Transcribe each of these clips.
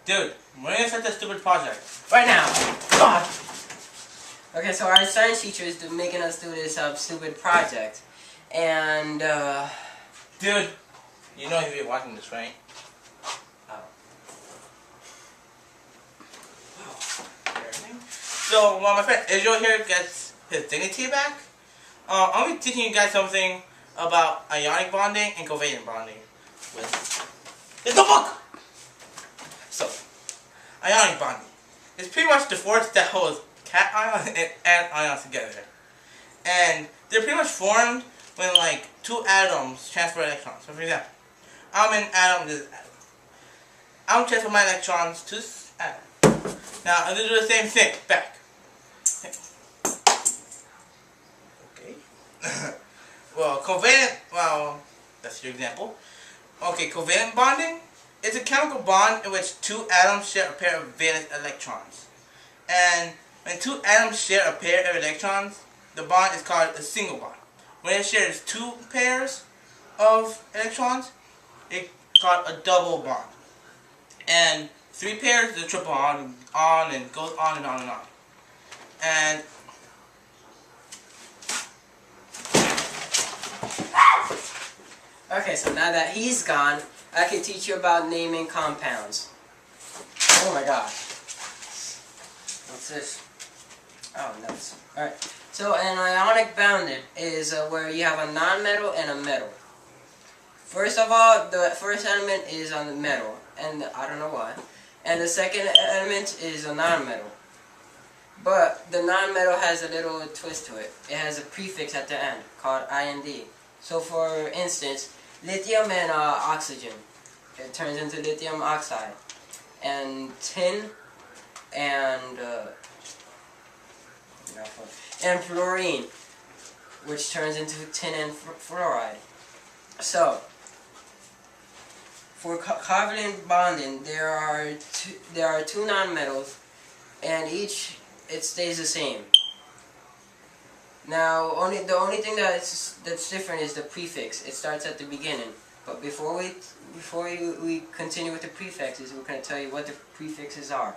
Dude, we're gonna start this stupid project. Right now. God. Okay, so our science teacher is making us do this stupid project. And, Dude, you know you'll be watching this, right? Oh. So, while my friend Israel here gets his dignity back, I'll be teaching you guys something about ionic bonding and covalent bonding. It's a book! So, ionic bonding. It's pretty much the force that holds cation ions and anions together. And they're pretty much formed when like two atoms transfer electrons. So for example, I'm an atom, this atom. I'm transfer my electrons to this atom. Now I'm gonna do the same thing back. Okay. Well, that's your example. Okay, covalent bonding is a chemical bond in which two atoms share a pair of valence electrons. And when two atoms share a pair of electrons, the bond is called a single bond. When it shares two pairs of electrons, it's called a double bond. And three pairs is a triple bond, on and goes on and on and on. And okay, so now that he's gone, I can teach you about naming compounds. Oh my god. What's this? Oh, nuts. Alright. So an ionic bonding is where you have a non-metal and a metal. First of all, the first element is on the metal, and I don't know why. And the second element is a non-metal. But the non-metal has a little twist to it. It has a prefix at the end called IND. So for instance, lithium and oxygen, it turns into lithium oxide. And tin and fluorine, which turns into tin and fluoride. So for covalent bonding, there are two nonmetals, and each it stays the same. Now, the only thing that's different is the prefix. It starts at the beginning. But before we continue with the prefixes, we're going to tell you what the prefixes are.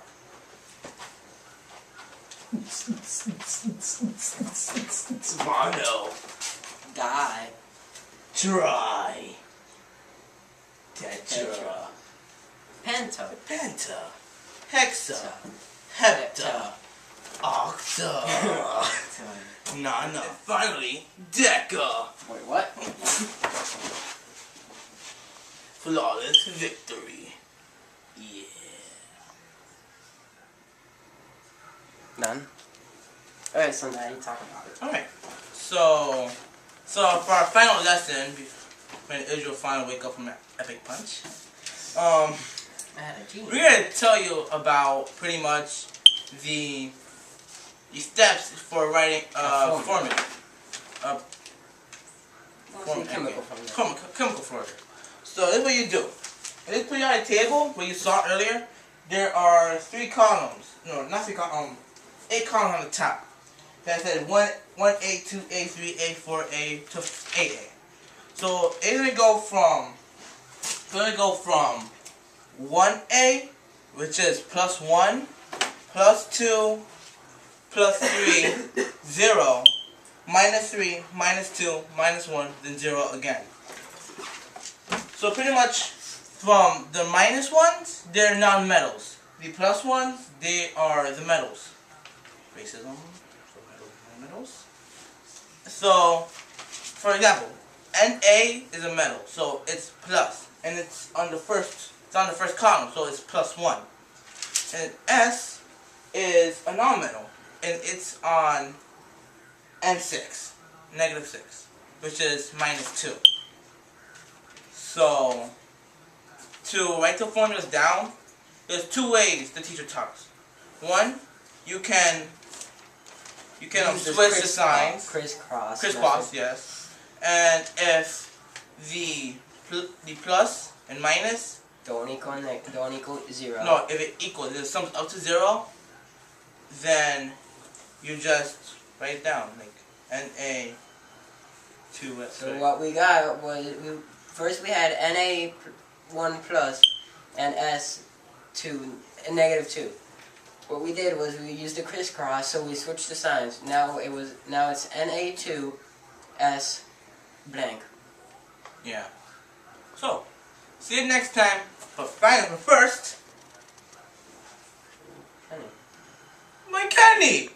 mono, Di, tri, tetra, penta, penta, hexa, hepta, octa, nana, finally, deca. Wait, what? Flawless victory. Yeah. None. Alright, so now you talk about it. Alright. So for our final lesson, when Israel finally wake up from that epic punch, I had a genius. we're gonna tell you about pretty much the steps for writing formula. Chemical formula. Chemical formula. So this is what you do. In this periodic table, where you saw earlier, there are 3 columns. No, not 3 columns. 8 columns on the top. That says 1A, 2A, 3A, 4A to 8A. So it's gonna go from 1A, which is +1, +2, +3, 0, -3, -2, -1, then 0 again. So pretty much from the minus ones, they're non-metals. The plus ones, they are the metals. Racism, so metals. So, for example, Na is a metal, so it's plus, and it's on the first column, so it's +1. And S is a non-metal, and it's on N6, -6, which is -2. So, to write the formulas down, there's 2 ways the teacher taught us. One, you can switch the signs. Crisscross, yes. And if the plus and minus don't equal 0. No, if it equals, if it sums up to 0, then you just write it down, like Na2. So what we got was first we had Na1 plus and S2 to negative 2. What we did was we used a crisscross, so we switched the signs. Now it's Na2S blank. Yeah. So, see you next time. But first, Honey. my candy!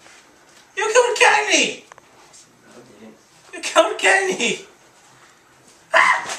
You killed candy! No, I didn't. You killed candy! Ah!